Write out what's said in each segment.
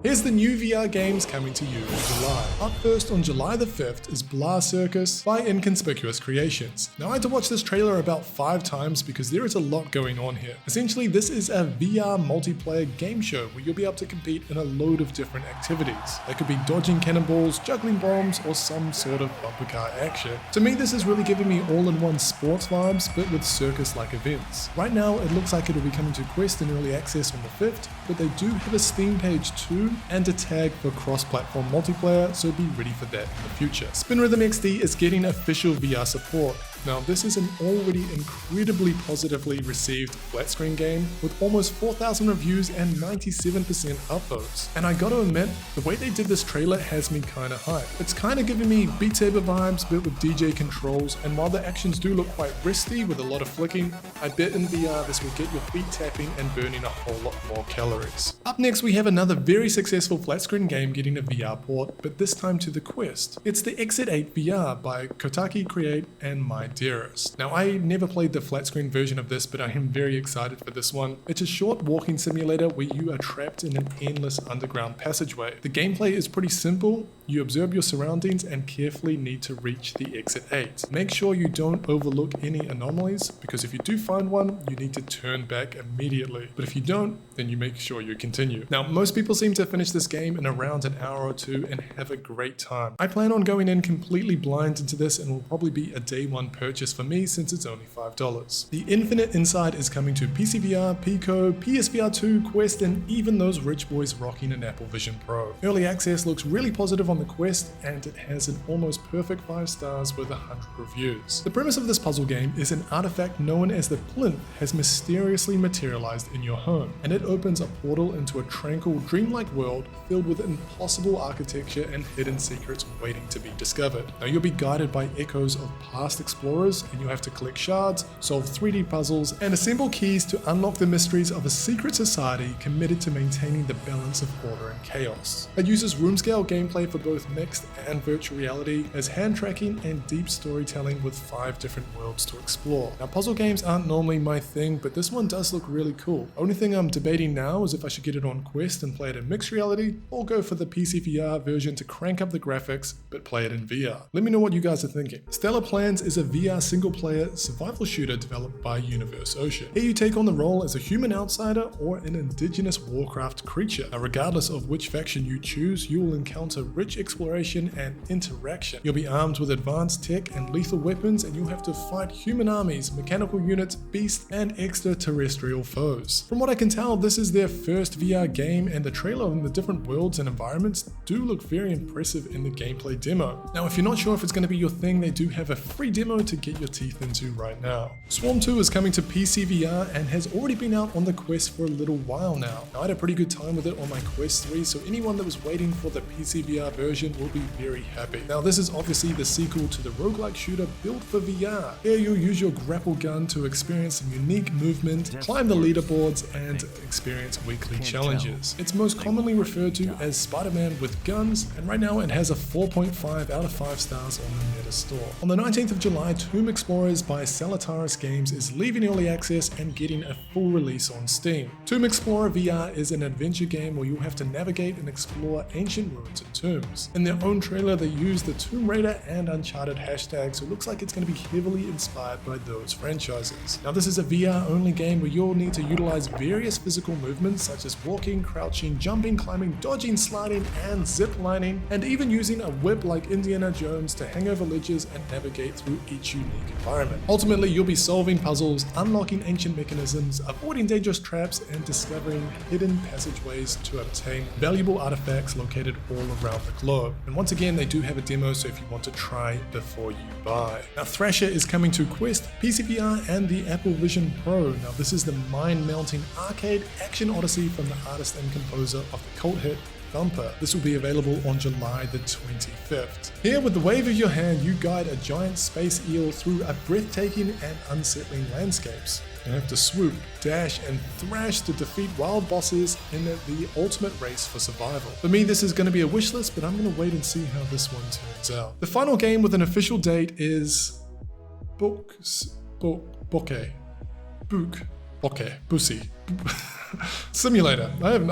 Here's the new VR games coming to you in July. Up first on July the 5th is Circus by Inconspicuous Creations. Now I had to watch this trailer about 5 times because there is a lot going on here. Essentially, this is a VR multiplayer game show where you'll be able to compete in a load of different activities. That could be dodging cannonballs, juggling bombs, or some sort of bumper car action. To me, this is really giving me all-in-one sports vibes, but with circus-like events. Right now, it looks like it'll be coming to Quest in early access on the 5th, but they do have a Steam page too, and a tag for cross-platform multiplayer, so be ready for that in the future. Spin Rhythm XD is getting official VR support. Now this is an already incredibly positively received flat screen game with almost 4,000 reviews and 97% upvotes. And I gotta admit, the way they did this trailer has me kinda hyped. It's kinda giving me Beat Saber vibes but with DJ controls, and while the actions do look quite wristy with a lot of flicking, I bet in VR this will get your feet tapping and burning a whole lot more calories. Up next we have another very successful flat screen game getting a VR port, but this time to the Quest. It's the Exit 8 VR by Kotaki Create and My Dearest. Now I never played the flat screen version of this, but I am very excited for this one. It's a short walking simulator where you are trapped in an endless underground passageway. The gameplay is pretty simple. You observe your surroundings and carefully need to reach the Exit 8. Make sure you don't overlook any anomalies, because if you do find one, you need to turn back immediately. But if you don't, then you make sure you continue. Now most people seem to finish this game in around an hour or two and have a great time. I plan on going in completely blind into this and will probably be a day one purchase for me since it's only $5. The Infinite Inside is coming to PCVR, Pico, PSVR 2, Quest, and even those rich boys rocking an Apple Vision Pro. Early access looks really positive on the Quest, and it has an almost perfect 5 stars with 100 reviews. The premise of this puzzle game is an artifact known as the Plinth has mysteriously materialized in your home, and it opens a portal into a tranquil, dreamlike world filled with impossible architecture and hidden secrets waiting to be discovered. Now you'll be guided by echoes of past explorers, and you'll have to collect shards, solve 3D puzzles, and assemble keys to unlock the mysteries of a secret society committed to maintaining the balance of order and chaos. It uses room scale gameplay for both mixed and virtual reality, as hand tracking and deep storytelling with 5 different worlds to explore. Now puzzle games aren't normally my thing, but this one does look really cool. Only thing I'm debating now is if I should get it on Quest and play it in mixed reality, or go for the PCVR version to crank up the graphics, but play it in VR. Let me know what you guys are thinking. StellarPlans is a VR single-player survival shooter developed by Universe Ocean. Here you take on the role as a human outsider or an indigenous Warcraft creature. Now regardless of which faction you choose, you will encounter rich exploration and interaction. You'll be armed with advanced tech and lethal weapons, and you'll have to fight human armies, mechanical units, beasts, and extraterrestrial foes. From what I can tell, this is their first VR game, and the trailer and the different worlds and environments do look very impressive in the gameplay demo. Now if you're not sure if it's going to be your thing, they do have a free demo to get your teeth into right now. Swarm 2 is coming to PCVR and has already been out on the Quest for a little while now. I had a pretty good time with it on my Quest 3, so anyone that was waiting for the PCVR version will be very happy. Now this is obviously the sequel to the roguelike shooter built for VR. Here you'll use your grapple gun to experience some unique movement, climb the leaderboards, and experience weekly challenges. It's most commonly referred to as Spider-Man with guns, and right now it has a 4.5 out of 5 stars on the Meta store. On the 19th of July, Tomb Explorers by Salataris Games is leaving early access and getting a full release on Steam. Tomb Explorer VR is an adventure game where you'll have to navigate and explore ancient ruins and tombs. In their own trailer, they used the Tomb Raider and Uncharted hashtags, so it looks like it's going to be heavily inspired by those franchises. Now this is a VR only game where you'll need to utilize various physical movements such as walking, crouching, jumping, climbing, dodging, sliding, and zip lining, and even using a whip like Indiana Jones to hang over ledges and navigate through each unique environment. Ultimately, you'll be solving puzzles, unlocking ancient mechanisms, avoiding dangerous traps, and discovering hidden passageways to obtain valuable artifacts located all around the globe. And once again, they do have a demo, so if you want to try before you buy. Now Thrasher is coming to Quest, PCVR, and the Apple Vision Pro. Now this is the mind-melting arcade action odyssey from the artist and composer of the cult hit Thumper. This will be available on July the 25th. Here, with the wave of your hand, you guide a giant space eel through a breathtaking and unsettling landscapes. You have to swoop, dash, and thrash to defeat wild bosses in the ultimate race for survival. For me, this is going to be a wish list, but I'm going to wait and see how this one turns out. The final game with an official date is Bocce Bocce Simulator. I don't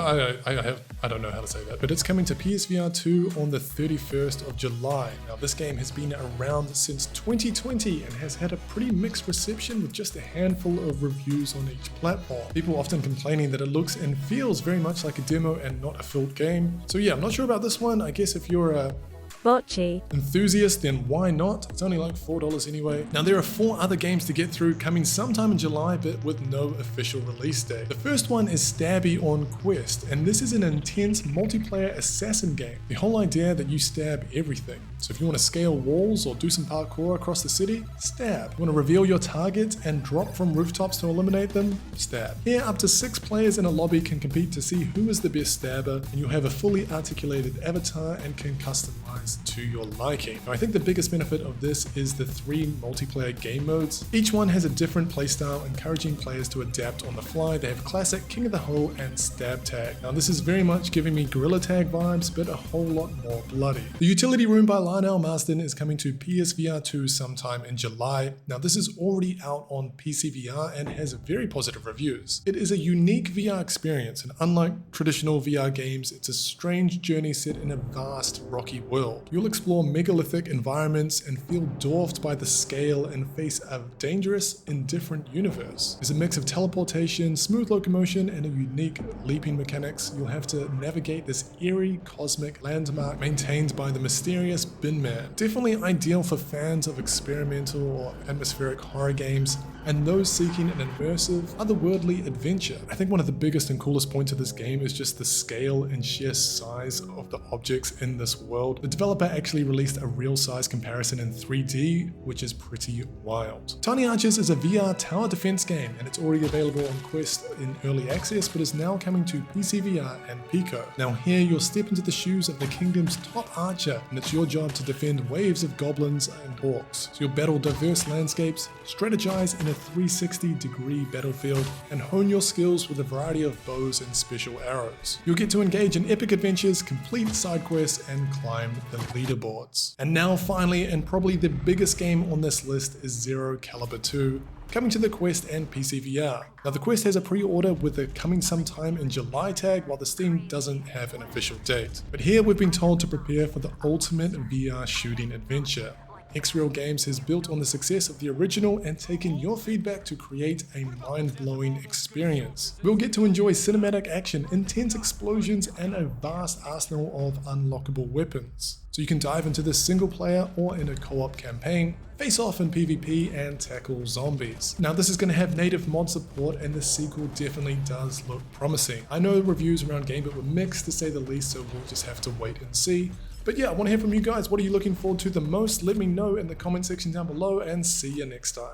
know how to say that, but it's coming to PSVR 2 on the 31st of July. Now this game has been around since 2020 and has had a pretty mixed reception with just a handful of reviews on each platform. People often complaining that it looks and feels very much like a demo and not a filled game. So yeah, I'm not sure about this one. I guess if you're a Bocce enthusiast, then why not? It's only like $4 anyway. Now there are 4 other games to get through coming sometime in July, but with no official release date. The first one is Stabby on Quest, and this is an intense multiplayer assassin game. The whole idea that you stab everything. So if you want to scale walls or do some parkour across the city, stab. You want to reveal your targets and drop from rooftops to eliminate them, stab. Here up to 6 players in a lobby can compete to see who is the best stabber, and you'll have a fully articulated avatar and can customize to your liking. Now, I think the biggest benefit of this is the 3 multiplayer game modes. Each one has a different playstyle, encouraging players to adapt on the fly. They have Classic, King of the Hole, and Stab Tag. Now this is very much giving me Gorilla Tag vibes, but a whole lot more bloody. The Utility Room by Lionel Marsden is coming to PSVR 2 sometime in July. Now this is already out on PCVR and has very positive reviews. It is a unique VR experience, and unlike traditional VR games, it's a strange journey set in a vast rocky world. You'll explore megalithic environments and feel dwarfed by the scale and face a dangerous, indifferent universe. There's a mix of teleportation, smooth locomotion, and a unique leaping mechanics. You'll have to navigate this eerie cosmic landmark maintained by the mysterious Bin Man. Definitely ideal for fans of experimental or atmospheric horror games and those seeking an immersive, otherworldly adventure. I think one of the biggest and coolest points of this game is just the scale and sheer size of the objects in this world. The developer actually released a real size comparison in 3D, which is pretty wild. Tiny Archers is a VR tower defense game, and it's already available on Quest in early access, but is now coming to PCVR and Pico. Now here you'll step into the shoes of the kingdom's top archer, and it's your job to defend waves of goblins and orcs. So you'll battle diverse landscapes, strategize in a 360-degree battlefield, and hone your skills with a variety of bows and special arrows. You'll get to engage in epic adventures, complete side quests, and climb the leaderboards. And now finally, and probably the biggest game on this list, is Zero Caliber 2, coming to the Quest and PCVR. Now the Quest has a pre-order with a coming sometime in July tag, while the Steam doesn't have an official date. But here we've been told to prepare for the ultimate VR shooting adventure. Xreal Games has built on the success of the original and taken your feedback to create a mind-blowing experience. We'll get to enjoy cinematic action, intense explosions, and a vast arsenal of unlockable weapons. So you can dive into this single player or in a co-op campaign, face off in PvP, and tackle zombies. Now this is going to have native mod support, and the sequel definitely does look promising. I know reviews around Gamebit were mixed to say the least, so we'll just have to wait and see. But yeah, I want to hear from you guys. What are you looking forward to the most? Let me know in the comment section down below, and see you next time.